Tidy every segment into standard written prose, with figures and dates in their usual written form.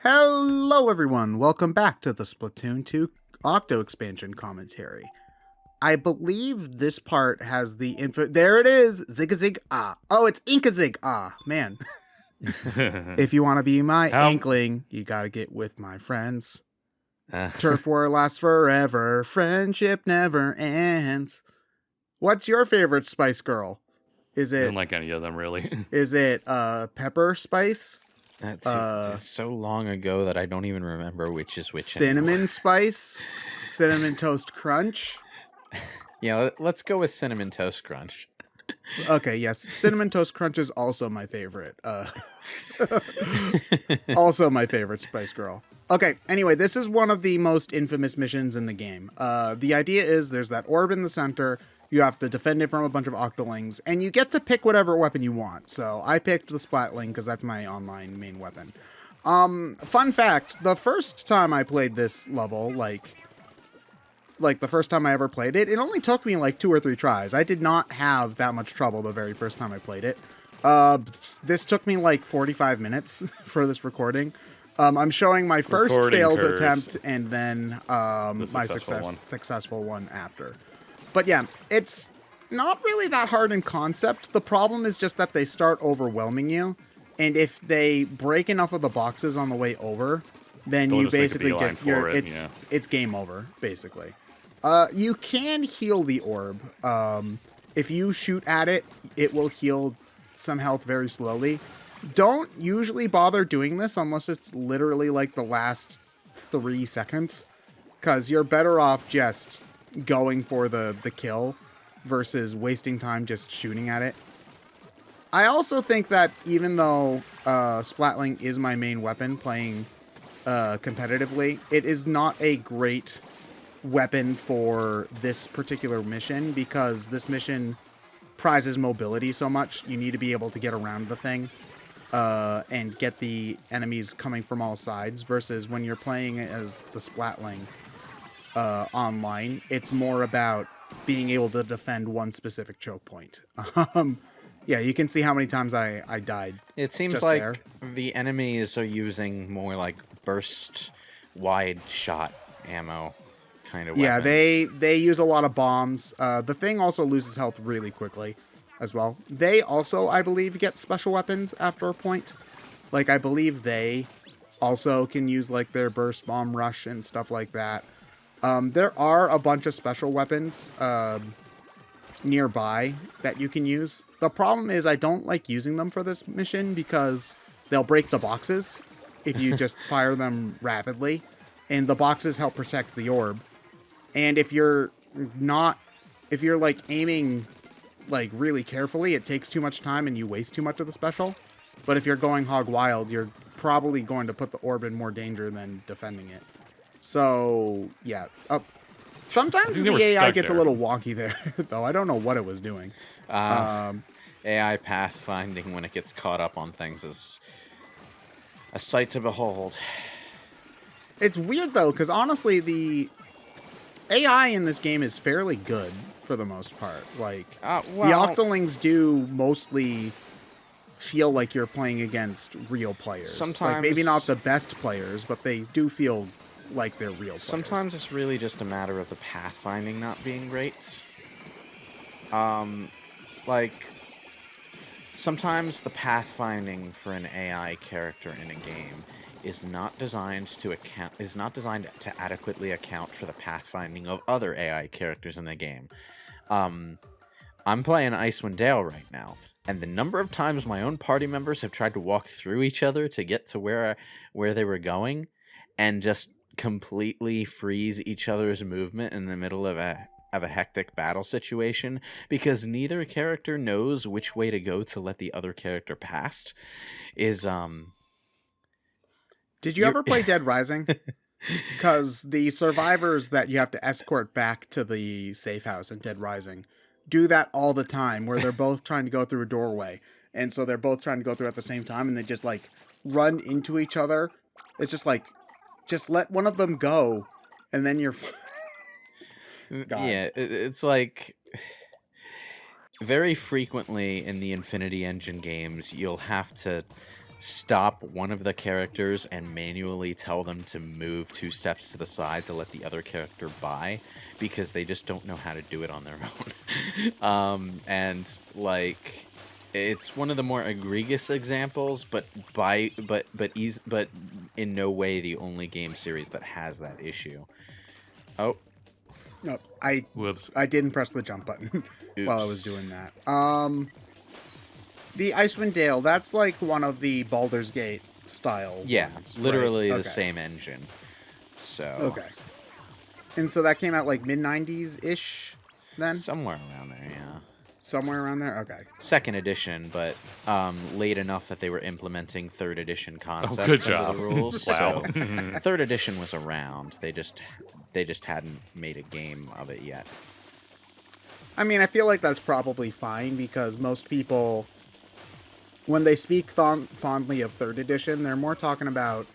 Hello everyone, welcome back to the Splatoon 2 Octo expansion commentary. I believe this part has the info. There it is! Zig-a-zig ah. Oh, it's Ink-a-zig ah. Man. If you want to be my inkling, you gotta get with my friends. Turf war lasts forever, friendship never ends. What's your favorite Spice Girl? I don't like any of them, really. Is it Pepper Spice? It's so long ago that I don't even remember which is which. Cinnamon anymore. Spice? Cinnamon Toast Crunch? Yeah, let's go with Cinnamon Toast Crunch. Okay, yes. Cinnamon Toast Crunch is also my favorite. Also my favorite Spice Girl. Okay, anyway, this is one of the most infamous missions in the game. The idea is there's that orb in the center. You have to defend it from a bunch of Octolings, and you get to pick whatever weapon you want. So I picked the Splatling because that's my online main weapon. Fun fact, the first time I played this level, like the first time I ever played it, it only took me like 2 or 3 tries. I did not have that much trouble the very first time I played it. This took me like 45 minutes for this recording. I'm showing my first failed attempt and then my successful one after. But yeah, it's not really that hard in concept. The problem is just that they start overwhelming you. And if they break enough of the boxes on the way over, then you basically it's game over, basically. You can heal the orb. If you shoot at it, it will heal some health very slowly. Don't usually bother doing this unless it's literally like the last 3 seconds, because you're better off just going for the kill versus wasting time just shooting at it. I also think that even though Splatling is my main weapon playing competitively, it is not a great weapon for this particular mission because this mission prizes mobility so much. You need to be able to get around the thing and get the enemies coming from all sides, versus when you're playing as the Splatling online, it's more about being able to defend one specific choke point. Yeah, you can see how many times I died. It seems like the enemies are using more like burst wide shot ammo kind of weapons. Yeah, they use a lot of bombs. The thing also loses health really quickly as well. They also, I believe, get special weapons after a point. Like, I believe they also can use like their burst bomb rush and stuff like that. There are a bunch of special weapons nearby that you can use. The problem is I don't like using them for this mission because they'll break the boxes if you just fire them rapidly, and the boxes help protect the orb. And if you're like aiming like really carefully, it takes too much time and you waste too much of the special. But if you're going hog wild, you're probably going to put the orb in more danger than defending it. So, yeah. Sometimes the AI gets a little wonky there, though. I don't know what it was doing. AI pathfinding when it gets caught up on things is a sight to behold. It's weird, though, because honestly, the AI in this game is fairly good for the most part. Like, the Octolings do mostly feel like you're playing against real players. Sometimes, like, maybe not the best players, but they do feel like they're real players. Sometimes it's really just a matter of the pathfinding not being great. Like, sometimes the pathfinding for an AI character in a game is not designed to adequately account for the pathfinding of other AI characters in the game. I'm playing Icewind Dale right now, and the number of times my own party members have tried to walk through each other to get to where they were going, and just completely freeze each other's movement in the middle of a hectic battle situation because neither character knows which way to go to let the other character past is Did you ever play Dead Rising? Because the survivors that you have to escort back to the safe house in Dead Rising do that all the time, where they're both trying to go through a doorway, and so they're both trying to go through at the same time, and they just like run into each other. It's just like, just let one of them go, and then you're yeah, it's like very frequently in the Infinity Engine games, you'll have to stop one of the characters and manually tell them to move 2 steps to the side to let the other character by, because they just don't know how to do it on their own. And like, it's one of the more egregious examples, but in no way the only game series that has that issue. Oh, No, Whoops. I didn't press the jump button while I was doing that. The Icewind Dale, that's like one of the Baldur's Gate style ones, literally right? the same engine. So Okay. And so that came out like mid-90s-ish then? somewhere around there, yeah. Somewhere around there? Okay. 2nd edition, but late enough that they were implementing 3rd edition concepts good into job. the rules. Wow. So 3rd edition was around. They just hadn't made a game of it yet. I mean, I feel like that's probably fine because most people, when they speak fondly of 3rd edition, they're more talking about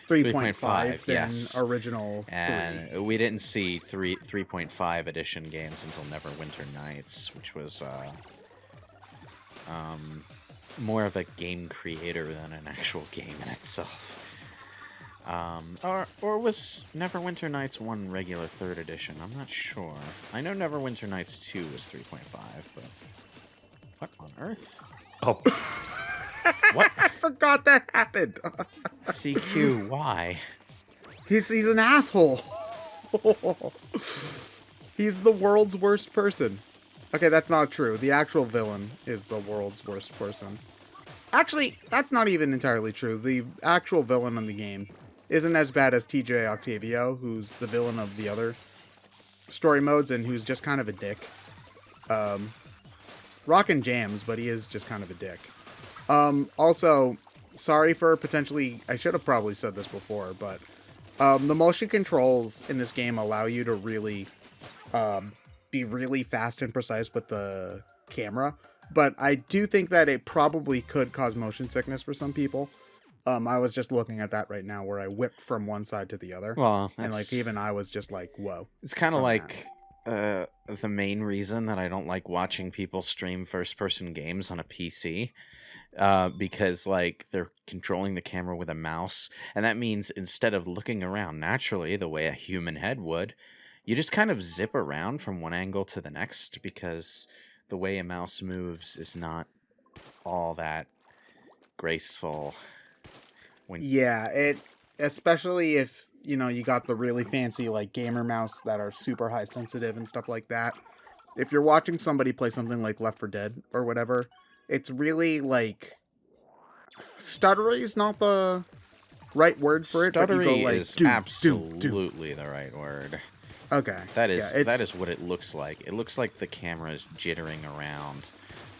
3.5 than yes. original 3. And we didn't see 3.5 edition games until Neverwinter Nights, which was more of a game creator than an actual game in itself. Or was Neverwinter Nights 1 regular 3rd edition? I'm not sure. I know Neverwinter Nights 2 was 3.5, but what on earth? Oh, What? I forgot that happened. CQ, why? He's an asshole. He's the world's worst person. Okay, that's not true. The actual villain is the world's worst person. Actually, that's not even entirely true. The actual villain in the game isn't as bad as TJ Octavio, who's the villain of the other story modes and who's just kind of a dick. Rockin' jams, but he is just kind of a dick. Also, sorry for potentially, I should have probably said this before, but the motion controls in this game allow you to really be really fast and precise with the camera, but I do think that it probably could cause motion sickness for some people. I was just looking at that right now where I whipped from one side to the other. Well, and like even I was just like, whoa. It's kind of like the main reason that I don't like watching people stream first-person games on a PC. Because like they're controlling the camera with a mouse, and that means instead of looking around naturally the way a human head would, you just kind of zip around from one angle to the next, because the way a mouse moves is not all that graceful. Yeah, it especially if you got the really fancy like gamer mouse that are super high sensitive and stuff like that. If you're watching somebody play something like Left 4 Dead or whatever, it's really like stuttery is not the right word for it. Stuttery but you go like, is absolutely the right word. Okay, that is what it looks like. It looks like the camera is jittering around,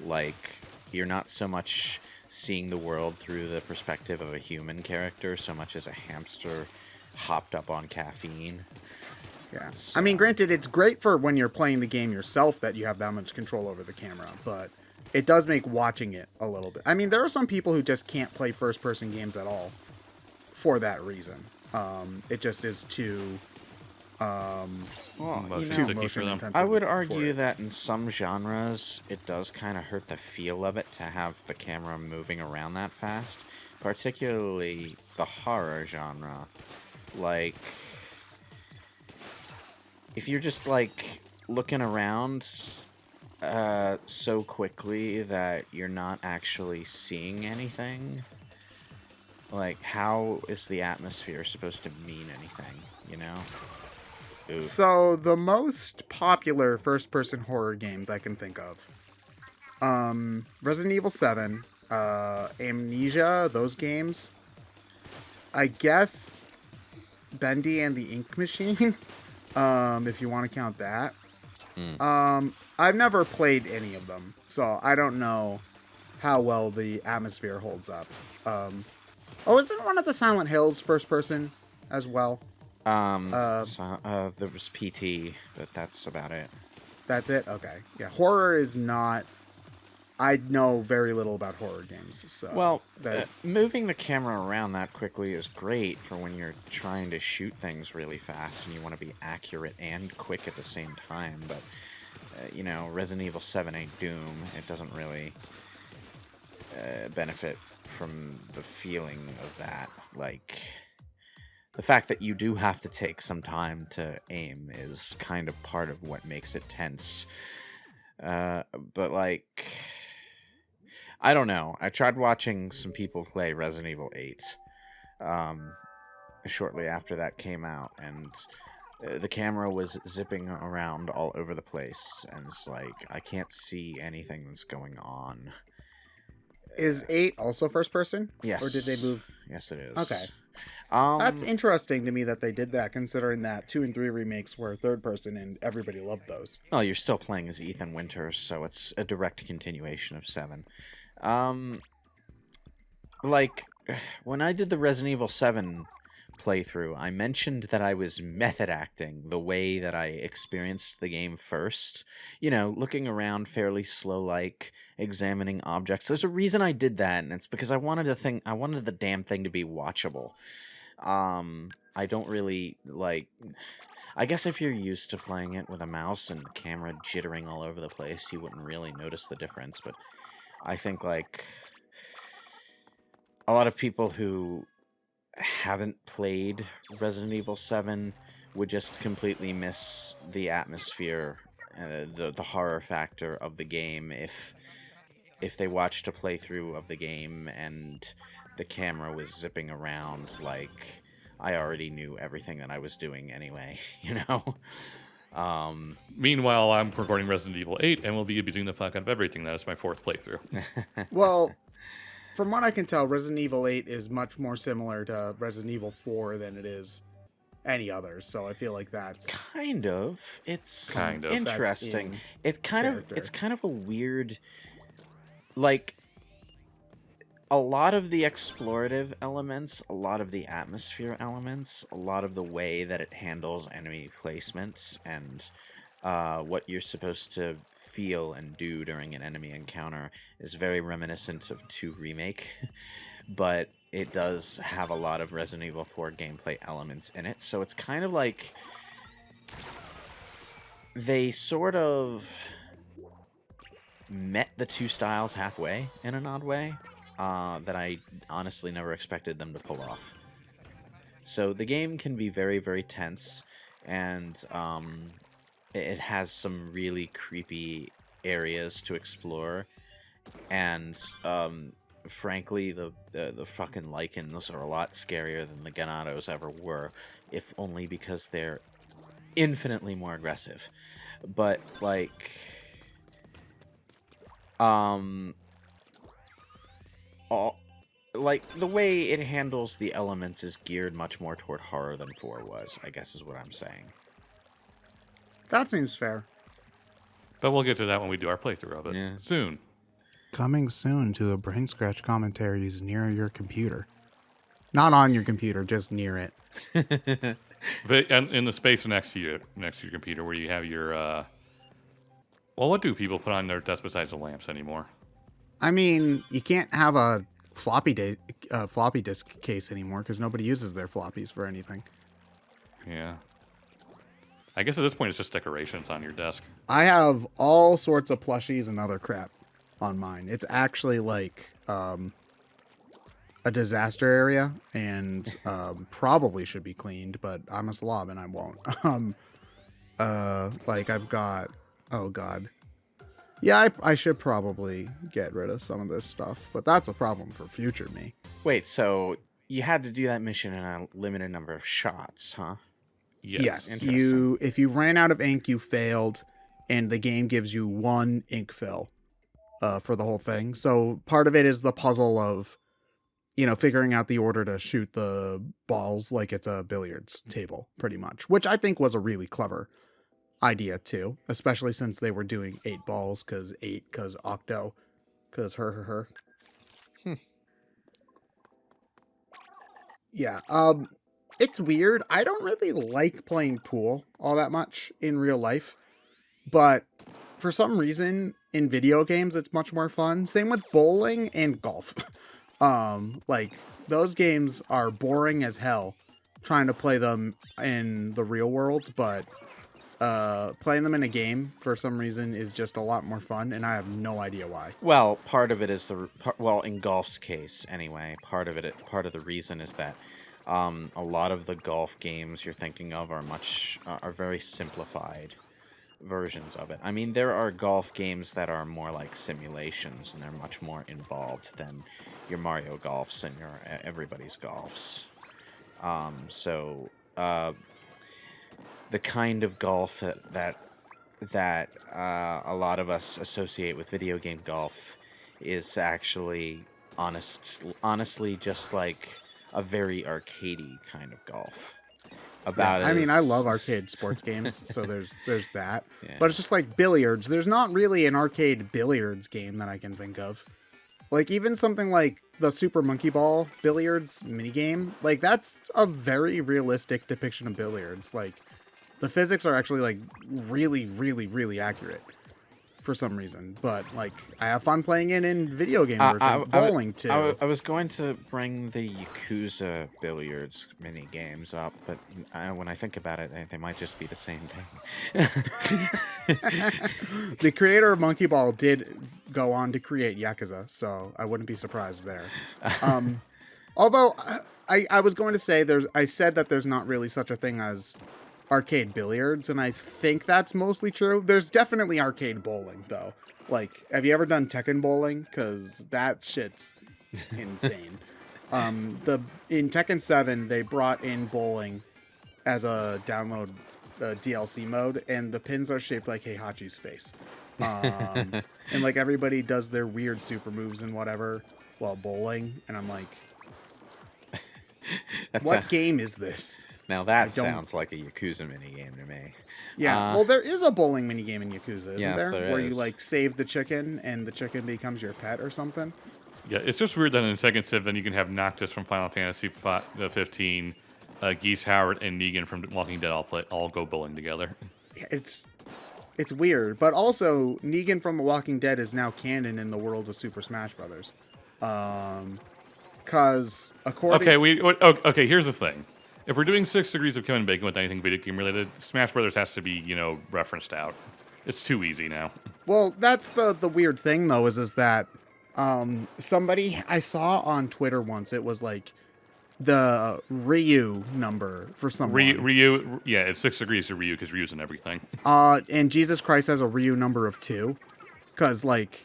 like you're not so much seeing the world through the perspective of a human character so much as a hamster hopped up on caffeine. Yeah. So, I mean, granted, it's great for when you're playing the game yourself that you have that much control over the camera, but it does make watching it a little bit. I mean, there are some people who just can't play first-person games at all for that reason. It just is too motion intensive. I would argue that in some genres, it does kind of hurt the feel of it to have the camera moving around that fast, particularly the horror genre. Like, if you're just like looking around so quickly that you're not actually seeing anything, like, how is the atmosphere supposed to mean anything, Oof. So the most popular first-person horror games I can think of, Resident Evil 7, Amnesia, those games. I guess Bendy and the Ink Machine, if you want to count that. I've never played any of them, so I don't know how well the atmosphere holds up. Isn't one of the Silent Hills first-person as well? There was PT, but that's about it. That's it? Okay. Yeah, horror is not... I know very little about horror games, so... Well, moving the camera around that quickly is great for when you're trying to shoot things really fast and you want to be accurate and quick at the same time, but, Resident Evil 7 ain't Doom. It doesn't really benefit from the feeling of that. Like, the fact that you do have to take some time to aim is kind of part of what makes it tense. But like, I don't know. I tried watching some people play Resident Evil 8 shortly after that came out, and the camera was zipping around all over the place, and it's like, I can't see anything that's going on. Is 8 also first person? Yes. Or did they move? Yes, it is. Okay. That's interesting to me that they did that, considering that 2 and 3 remakes were third person and everybody loved those. Well, you're still playing as Ethan Winters, so it's a direct continuation of 7. Like, when I did the Resident Evil 7 playthrough, I mentioned that I was method acting the way that I experienced the game first. You know, looking around fairly slow-like, examining objects. There's a reason I did that, and it's because I wanted the damn thing to be watchable. I don't really, like... I guess if you're used to playing it with a mouse and the camera jittering all over the place, you wouldn't really notice the difference, but I think, like, a lot of people who haven't played Resident Evil 7 would just completely miss the atmosphere, the horror factor of the game if they watched a playthrough of the game and the camera was zipping around. Like, I already knew everything that I was doing anyway, you know? Meanwhile, I'm recording Resident Evil 8 and will be abusing the fuck out of everything. That is my 4th playthrough. Well, from what I can tell, Resident Evil 8 is much more similar to Resident Evil 4 than it is any others. So I feel like that's kind of. It's kind of interesting. It's kind of a weird, like, a lot of the explorative elements, a lot of the atmosphere elements, a lot of the way that it handles enemy placements and what you're supposed to feel and do during an enemy encounter is very reminiscent of 2 Remake, but it does have a lot of Resident Evil 4 gameplay elements in it, so it's kind of like they sort of met the 2 styles halfway in an odd way that I honestly never expected them to pull off. So the game can be very, very tense, and it has some really creepy areas to explore, and frankly, the fucking Lycans are a lot scarier than the Ganados ever were, if only because they're infinitely more aggressive. But, like, like, the way it handles the elements is geared much more toward horror than 4 was, I guess is what I'm saying. That seems fair. But we'll get to that when we do our playthrough of it soon. Coming soon to a BrainScratch Commentaries near your computer. Not on your computer, just near it. In the space next to your computer where you have your... Well, what do people put on their desk besides the lamps anymore? I mean, you can't have a floppy disk case anymore because nobody uses their floppies for anything. Yeah. I guess at this point it's just decorations on your desk. I have all sorts of plushies and other crap on mine. It's actually like a disaster area and probably should be cleaned, but I'm a slob and I won't. Like I've got, oh God. Yeah, I should probably get rid of some of this stuff, but that's a problem for future me. Wait, so you had to do that mission in a limited number of shots, huh? Yes. If you ran out of ink, you failed, and the game gives you 1 ink fill for the whole thing. So part of it is the puzzle of, you know, figuring out the order to shoot the balls like it's a billiards table, pretty much, which I think was a really clever idea too, especially since they were doing 8 balls because Octo, because her. Yeah. It's weird. I don't really like playing pool all that much in real life, but for some reason in video games it's much more fun. Same with bowling and golf. Like those games are boring as hell trying to play them in the real world, but playing them in a game for some reason is just a lot more fun, and I have no idea why. Well, part of it is in golf's case anyway. Part of the reason is that a lot of the golf games you're thinking of are very simplified versions of it. I mean, there are golf games that are more like simulations, and they're much more involved than your Mario Golfs and your everybody's golfs. So the kind of golf that a lot of us associate with video game golf is actually honestly just like a very arcadey kind of golf. I mean, I love arcade sports games, so there's that. Yeah. But it's just like billiards. There's not really an arcade billiards game that I can think of. Like, even something like the Super Monkey Ball billiards minigame, like, that's a very realistic depiction of billiards. Like, the physics are actually, like, really, really, really accurate for some reason. But, like, I have fun playing it in video game version. Bowling, too. I was going to bring the Yakuza billiards mini games up, but when I think about it, they might just be the same thing. The creator of Monkey Ball did go on to create Yakuza, so I wouldn't be surprised there. Although, I was going to say, I said that there's not really such a thing as arcade billiards, and I think that's mostly true. There's definitely arcade bowling, though. Like, have you ever done Tekken bowling? Because that shit's insane. In Tekken 7, they brought in bowling as a download DLC mode, and the pins are shaped like Heihachi's face. And, like, everybody does their weird super moves and whatever while bowling, and I'm like, what game is this? Now that sounds like a Yakuza minigame to me. Yeah, well, there is a bowling minigame in Yakuza, isn't yes, there? there Where is. you, like, save the chicken, and the chicken becomes your pet or something? Yeah, it's just weird that in Tekken 7 you can have Noctis from Final Fantasy 15, Geese Howard, and Negan from Walking Dead all go bowling together. It's weird, but also Negan from The Walking Dead is now canon in the world of Super Smash Brothers. Because according... Okay, here's the thing. If we're doing 6 Degrees of Kevin Bacon with anything video game related, Smash Brothers has to be, referenced out. It's too easy now. Well, that's the weird thing, though, is that somebody I saw on Twitter once, it was like the Ryu number for someone. Ryu, yeah, it's 6 degrees to Ryu because Ryu's in everything. And Jesus Christ has a Ryu number of 2. Because, like,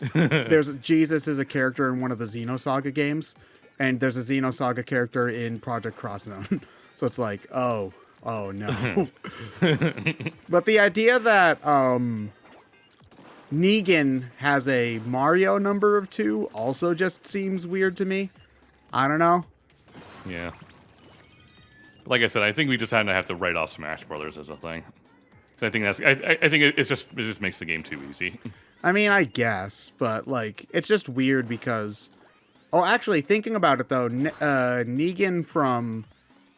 Jesus is a character in one of the Xenosaga games, and there's a Xenosaga character in Project Cross Zone. So it's like, oh no. But the idea that Negan has a Mario number of 2 also just seems weird to me. I don't know. Yeah. Like I said, I think we just have to write off Smash Brothers as a thing. So I think it just makes the game too easy. I mean, I guess, but like, it's just weird because. Oh, actually, thinking about it though, Negan from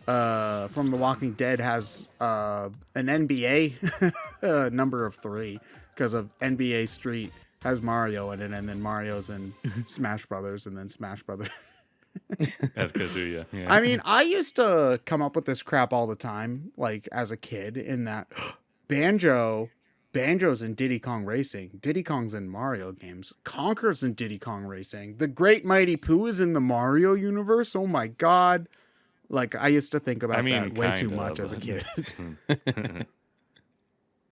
The Walking Dead has an NBA number of 3 because of NBA Street has Mario in it, and then Mario's in Smash Brothers, and then Smash Brothers. That's good too, yeah. I mean, I used to come up with this crap all the time, like as a kid, in that Banjo's in Diddy Kong Racing. Diddy Kong's in Mario games. Conker's in Diddy Kong Racing. The Great Mighty Pooh is in the Mario universe. Oh my god. Like, I used to think about that way too much as a kid.